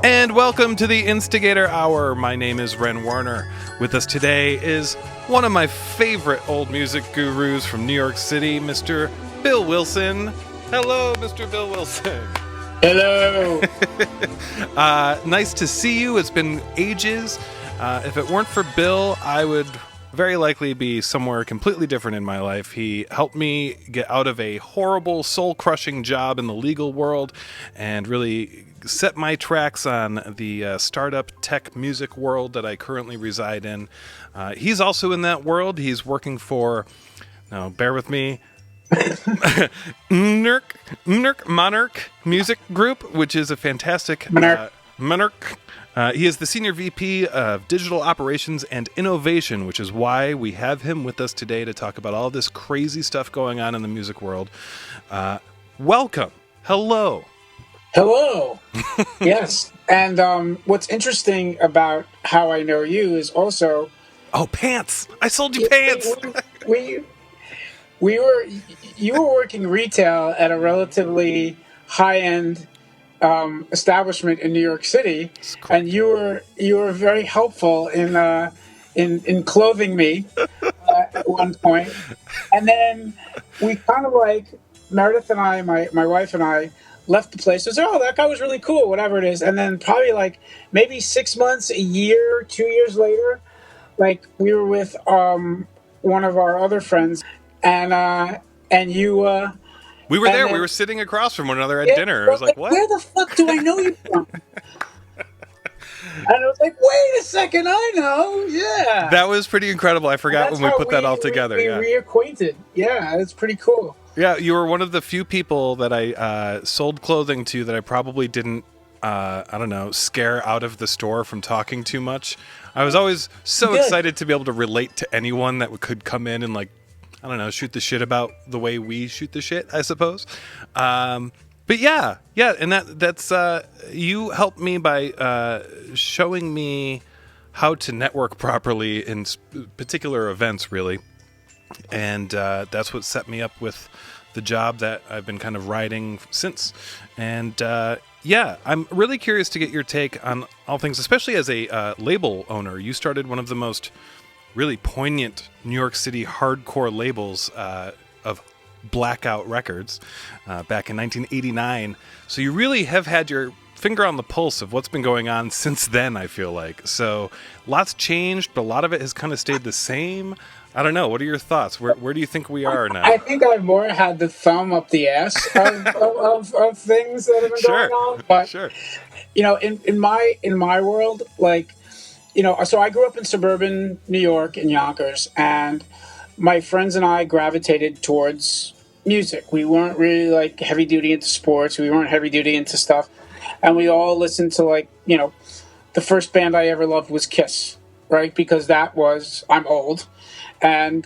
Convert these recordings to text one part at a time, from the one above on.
And welcome to the Instigator Hour. My name is Ren Warner. With us today is one of my favorite old music gurus from New York City, Mr. Bill Wilson. Hello, Mr. Bill Wilson. Hello. Nice to see you. It's been ages. If it weren't for Bill, I would very likely be somewhere completely different in my life. He helped me get out of a horrible, soul-crushing job in the legal world and really set my tracks on the startup tech music world that I currently reside in. He's also in that world. He's working for, now bear with me, MNRK Music Group, which is a fantastic MNRK. He is the Senior VP of Digital Operations and Innovation, which is why we have him with us today to talk about all this crazy stuff going on in the music world. Welcome. Hello. Hello. Yes. And what's interesting about how I know you is also... Oh, pants. I sold you pants. You were working retail at a relatively high-end establishment in New York City, and you were very helpful in clothing me at one point. And then we kind of like, Meredith and I, my wife and I, left the place. And said, oh, that guy was really cool, whatever it is. And then probably like maybe 6 months, a year, 2 years later, like we were with one of our other friends, and you. We were there. We were sitting across from one another at dinner. I was like, what? Where the fuck do I know you from? And I was like, wait a second, I know. Yeah. That was pretty incredible. I forgot when we put that all together. We reacquainted. Yeah, it's pretty cool. Yeah, you were one of the few people that I sold clothing to that I probably didn't, scare out of the store from talking too much. I was always so excited to be able to relate to anyone that could come in and, like, I don't know, shoot the shit about the way we shoot the shit, I suppose. But yeah, and that's you helped me by showing me how to network properly in particular events, really. And that's what set me up with the job that I've been kind of riding since. And I'm really curious to get your take on all things, especially as a label owner. You started one of the most really poignant New York City hardcore labels of Blackout Records back in 1989. So you really have had your finger on the pulse of what's been going on since then, I feel like. So lots changed, but a lot of it has kind of stayed the same. I don't know. What are your thoughts? Where do you think we are now? I think I've more had the thumb up the ass of things that have been going on. But, in my world, like, so I grew up in suburban New York in Yonkers, and my friends and I gravitated towards music. We weren't really like heavy duty into sports. We weren't heavy duty into stuff. And we all listened to, like, the first band I ever loved was Kiss, right? Because I'm old. And,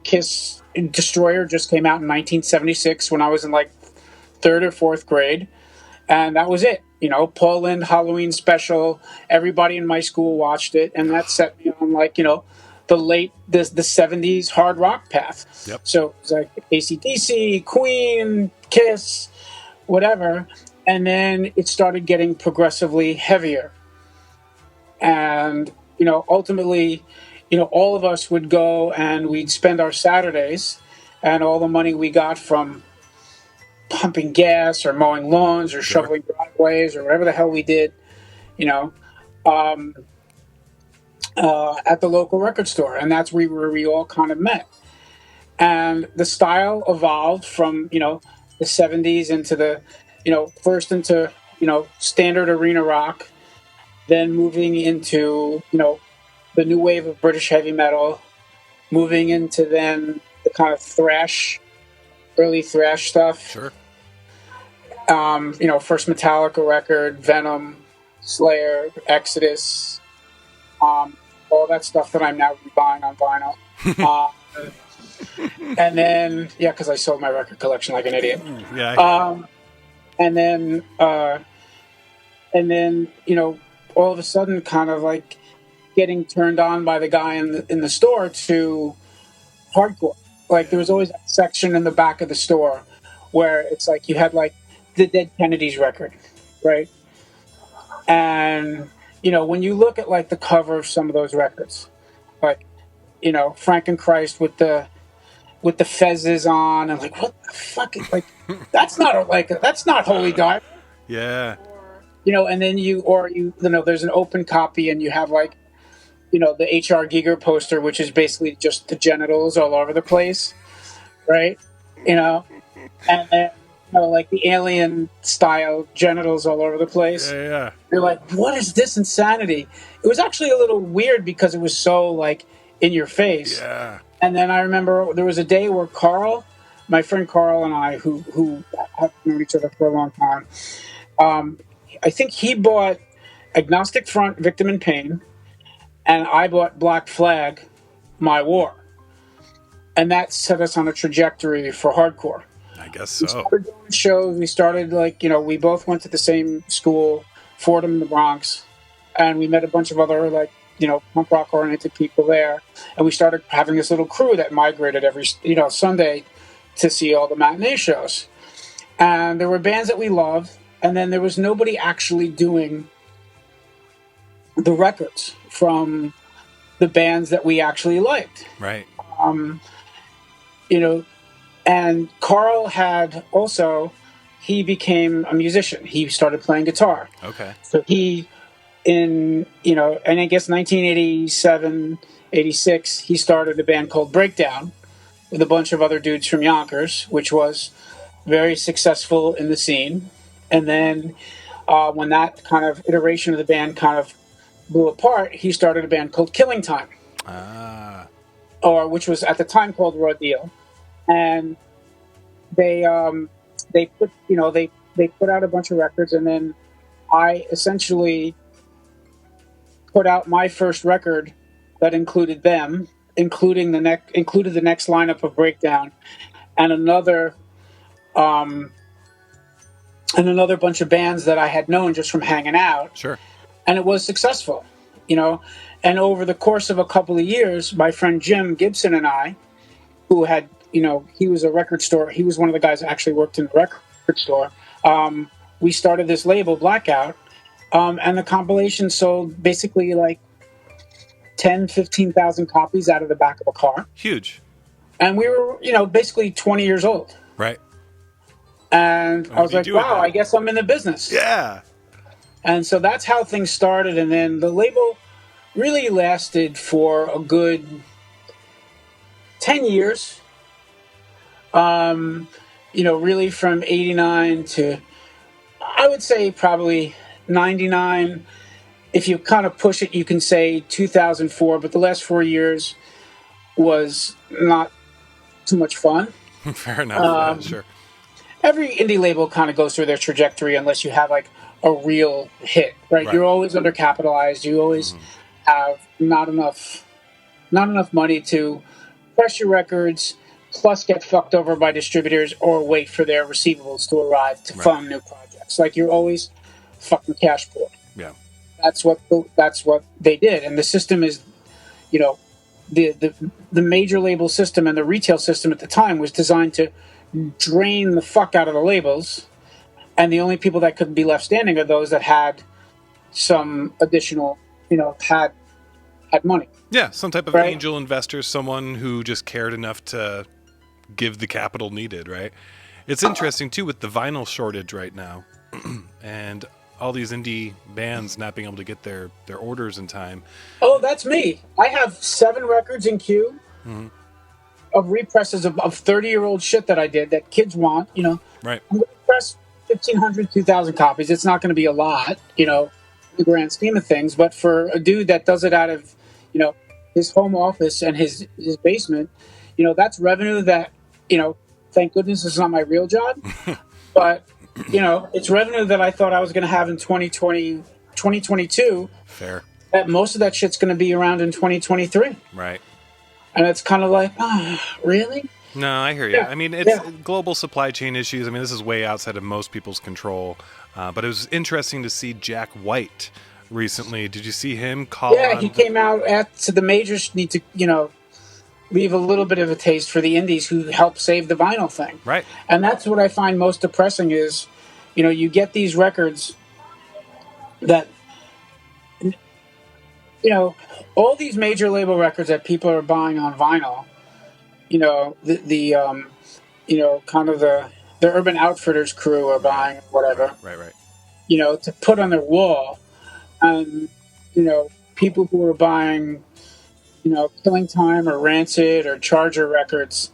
Kiss Destroyer just came out in 1976 when I was in like third or fourth grade. And that was it. Paul Lynde Halloween special. Everybody in my school watched it. And that set me on, like, the 70s hard rock path. Yep. So it was like AC/DC, Queen, Kiss, whatever. And then it started getting progressively heavier. And, ultimately, all of us would go and we'd spend our Saturdays, and all the money we got from pumping gas or mowing lawns or shoveling driveways or whatever the hell we did, at the local record store. And that's where we all kind of met. And the style evolved from, the 70s into the, first into, standard arena rock, then moving into, the new wave of British heavy metal, moving into then the kind of early thrash stuff. Sure. First Metallica record, Venom, Slayer, Exodus, all that stuff that I'm now buying on vinyl. And then, because I sold my record collection like an idiot. And then, all of a sudden, kind of like getting turned on by the guy in the store to hardcore. Like, there was always that section in the back of the store where it's like you had like the Dead Kennedys record, right? And when you look at like the cover of some of those records, like Frankenchrist with the fezzes on, and like, what the fuck? Like, that's not Holy Diver. Yeah. And then there's an open copy, and you have like, the H.R. Giger poster, which is basically just the genitals all over the place, right? And then, like the alien style genitals all over the place. Yeah. You're like, what is this insanity? It was actually a little weird because it was so like in your face. Yeah. And then I remember there was a day where Carl, my friend Carl, and I, who have known each other for a long time, I think he bought Agnostic Front, Victim in Pain, and I bought Black Flag, My War. And that set us on a trajectory for hardcore. I guess so. We started doing shows. We started we both went to the same school, Fordham in the Bronx, and we met a bunch of other punk rock oriented people there. And we started having this little crew that migrated every Sunday to see all the matinee shows. And there were bands that we loved, and then there was nobody actually doing the records from the bands that we actually liked. Right. And Carl he became a musician. He started playing guitar. Okay. So he, and I guess 1987, 86, he started a band called Breakdown with a bunch of other dudes from Yonkers, which was very successful in the scene. And then when that kind of iteration of the band kind of blew apart, he started a band called Killing Time. Which was at the time called Raw Deal. And they put out a bunch of records, and then I essentially put out my first record that included them, included the next lineup of Breakdown, and another bunch of bands that I had known just from hanging out. Sure. And it was successful, And over the course of a couple of years, my friend Jim Gibson and I, who had, he was a record store. He was one of the guys that actually worked in the record store. We started this label, Blackout, and the compilation sold basically like 15,000 copies out of the back of a car. Huge. And we were, basically 20 years old. Right. And I was like, wow, I guess I'm in the business. Yeah. And so that's how things started. And then the label really lasted for a good 10 years. Really from 89 to, I would say probably 99. If you kind of push it, you can say 2004, but the last 4 years was not too much fun. Fair enough. Yeah, sure. Every indie label kind of goes through their trajectory unless you have like a real hit, right? You're always undercapitalized. You always have not enough money to press your records, plus get fucked over by distributors or wait for their receivables to arrive to fund new projects. Like, you're always fucking cash poor. Yeah. That's what they did. And the system is, the major label system and the retail system at the time was designed to drain the fuck out of the labels, and the only people that could be left standing are those that had some additional, had money. Yeah, some type of angel investor, someone who just cared enough to give the capital needed, right? It's interesting, too, with the vinyl shortage right now, and all these indie bands not being able to get their orders in time. Oh, that's me. I have 7 records in queue. Mm-hmm. Of represses of 30-year-old shit that I did that kids want, Right. I'm going to press 1,500, 2,000 copies. It's not going to be a lot, in the grand scheme of things. But for a dude that does it out of, his home office and his basement, that's revenue that, thank goodness it's not my real job. But, it's revenue that I thought I was going to have in 2022. Fair. That most of that shit's going to be around in 2023. Right. And it's kind of like, really? No, I hear you. Yeah. I mean, it's global supply chain issues. I mean, this is way outside of most people's control. But it was interesting to see Jack White recently. Did you see him call? Yeah, he came out to the majors need to, leave a little bit of a taste for the indies who helped save the vinyl thing. Right. And that's what I find most depressing is, you get these records that you know, all these major label records that people are buying on vinyl, you know, you know, kind of the Urban Outfitters crew are buying whatever, right. you know, to put on their wall, and you know, people who are buying, you know, Killing Time or Rancid or Charger records,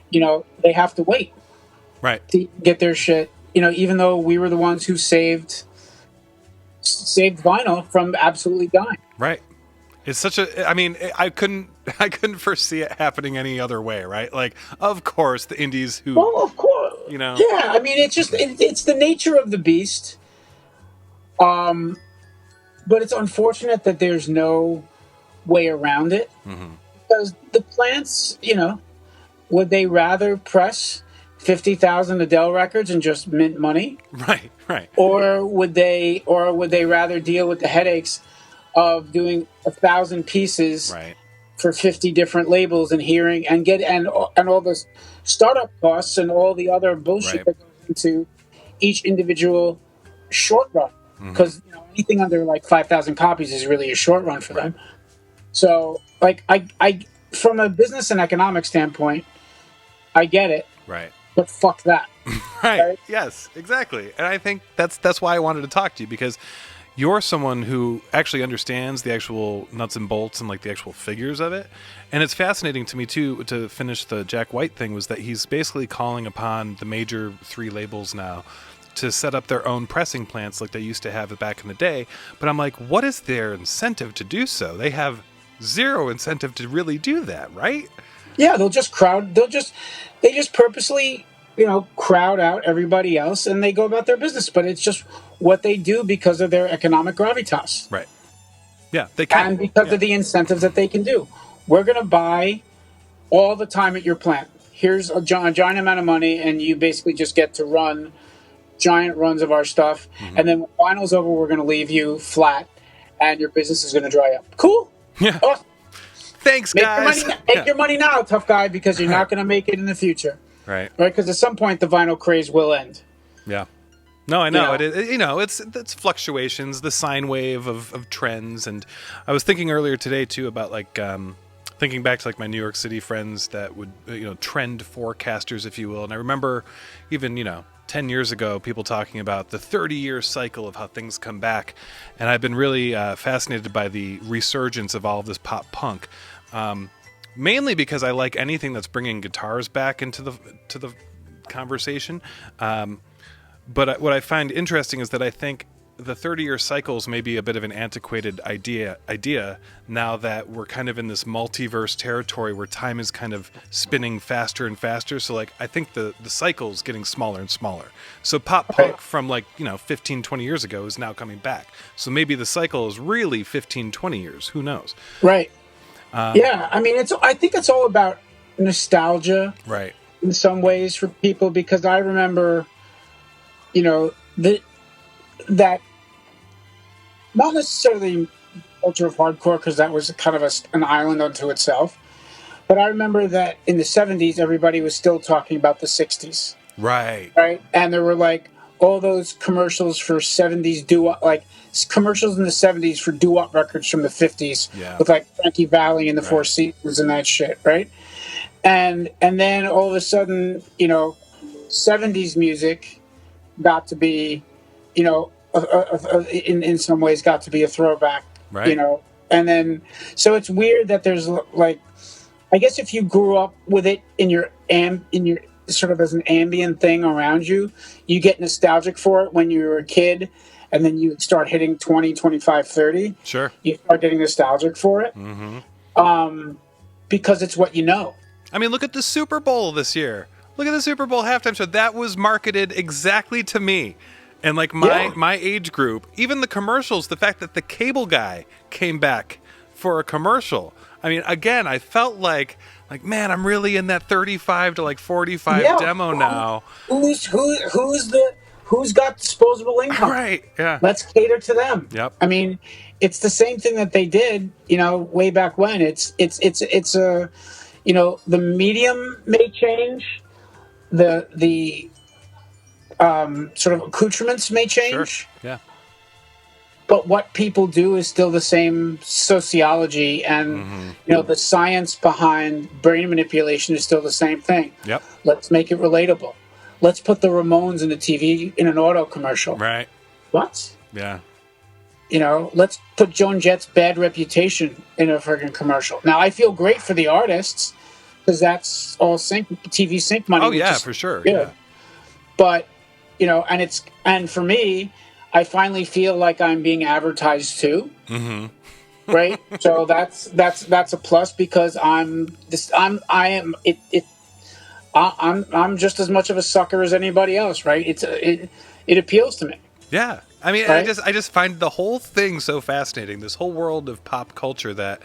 you know, they have to wait Right. to get their shit. You know, even though we were the ones who saved vinyl from absolutely dying. Right. It's such a. I mean, I couldn't. I couldn't foresee it happening any other way. Right. Like, of course, the indies who. Well, of course. You know. Yeah, I mean, it's just it's the nature of the beast. But it's unfortunate that there's no way around it, because the plants, you know, would they rather press 50,000 Adele records and just mint money? Right. Right. Or would they rather deal with the headaches of doing 1,000 pieces Right. for 50 different labels and hearing and get and all the startup costs and all the other bullshit Right. that goes into each individual short run? Because you know, anything under like 5,000 copies is really a short run for them. So, like, I from a business and economic standpoint, I get it. Right. But fuck that. Right. Yes, exactly. And I think that's why I wanted to talk to you, because you're someone who actually understands the actual nuts and bolts and like the actual figures of it. And it's fascinating to me too, to finish the Jack White thing, was that he's basically calling upon the major 3 labels now to set up their own pressing plants like they used to have it back in the day. But I'm like, what is their incentive to do so? They have zero incentive to really do that, right? Yeah, they just purposely, you know, crowd out everybody else and they go about their business. But it's just what they do because of their economic gravitas. Right. Yeah, they can. And because of the incentives that they can do. We're going to buy all the time at your plant. Here's a giant amount of money, and you basically just get to run giant runs of our stuff. And then when final's over, we're going to leave you flat, and your business is going to dry up. Cool. Yeah. Awesome. Thanks, guys. Make your money now, tough guy, because you're not going to make it in the future. Right. Right? Because at some point, the vinyl craze will end. Yeah. No, I know. You know? It's fluctuations, the sine wave of trends. And I was thinking earlier today, too, about like thinking back to like my New York City friends that would, you know, trend forecasters, if you will. And I remember even, you know, 10 years ago, people talking about the 30-year cycle of how things come back. And I've been really fascinated by the resurgence of all of this pop punk. Mainly because I like anything that's bringing guitars back into the conversation. But what I find interesting is that I think the 30-year cycles may be a bit of an antiquated idea now that we're kind of in this multiverse territory where time is kind of spinning faster and faster. So like I think the cycle's getting smaller and smaller. So pop punk from like, you know, 15, 20 years ago is now coming back. So maybe the cycle is really 15, 20 years. Who knows? Right. Yeah. I mean, I think it's all about nostalgia. Right. In some ways for people, because I remember, you know, that not necessarily culture of hardcore, because that was kind of an island unto itself. But I remember that in the 70s, everybody was still talking about the 60s. Right. Right. And there were like all those commercials for 70s doo-wop, like commercials in the 70s for doo-wop records from the 50s with like Frankie Valli and the Four Seasons and that shit. Right. And then all of a sudden, you know, 70s music got to be, you know, in some ways got to be a throwback, you know. And then, so it's weird that there's like, I guess if you grew up with it in your sort of as an ambient thing around you, you get nostalgic for it when you were a kid, and then you start hitting 20, 25, 30. Sure. You start getting nostalgic for it. Because it's what you know. I mean, look at the Super Bowl this year. Look at the Super Bowl halftime show. That was marketed exactly to me. And like my age group, even the commercials, the fact that the cable guy came back for a commercial. I mean, again, I felt like man, I'm really in that 35 to like 45 demo now. Who's got disposable income? Right. Yeah. Let's cater to them. Yep. I mean, it's the same thing that they did, you know, way back when. It's a, you know, the medium may change, the sort of accoutrements may change. Sure. Yeah. but what people do is still the same sociology, and the science behind brain manipulation is still the same thing. Yep. Let's make it relatable. Let's put the Ramones in the TV in an auto commercial. Right. What? Yeah. Let's put Joan Jett's bad reputation in a friggin' commercial. Now, I feel great for the artists because that's all TV sync money. Oh yeah, for sure. Good. Yeah. But and for me, I finally feel like I'm being advertised to. Right. So that's a plus because I'm just as much of a sucker as anybody else. Right. It appeals to me. Yeah. I mean, right? I just find the whole thing so fascinating. This whole world of pop culture that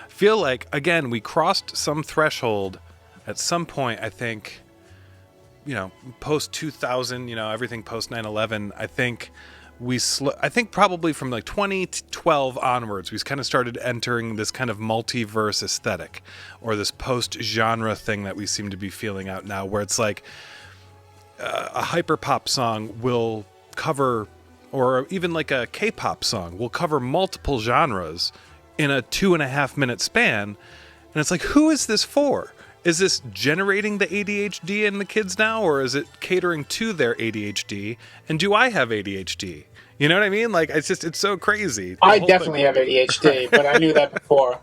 I feel like, again, we crossed some threshold at some point. I think, post 2000, everything post 9/11. I think I think probably from like 2012 onwards, we kind of started entering this kind of multiverse aesthetic, or this post-genre thing that we seem to be feeling out now, where it's like a hyperpop song will cover, or even like a K-pop song will cover multiple genres in a 2.5 minute span. And it's like, who is this for? Is this generating the ADHD in the kids now, or is it catering to their ADHD? And do I have ADHD? You know what I mean? Like, it's so crazy. I definitely have ADHD, but I knew that before.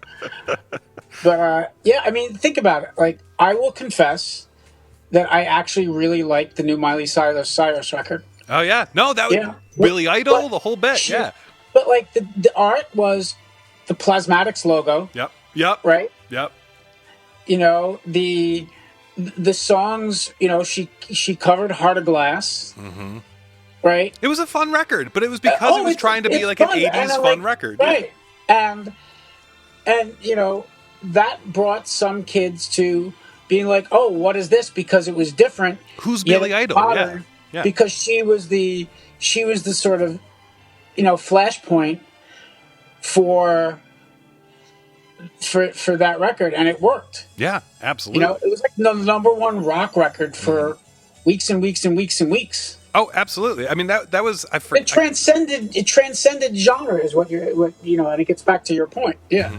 But yeah, I mean, think about it. Like, I will confess that I actually really like the new Miley Cyrus record. Oh yeah, no, that was Billy Idol, the whole bit. Yeah, but like the art was the Plasmatics logo. Yep. Right. Yep. The songs. She covered Heart of Glass. Right. It was a fun record, but it was because it was trying to be like fun. An 80s fun record. Right. Yeah. And that brought some kids to being like, oh, what is this? Because it was different. Who's Billy Idol? Yeah. Because she was the sort of flashpoint for that record, and it worked. Yeah, absolutely. It was like the number one rock record for weeks and weeks and weeks and weeks. Oh, absolutely. I mean, that was it transcended genre, is what and it gets back to your point. Yeah.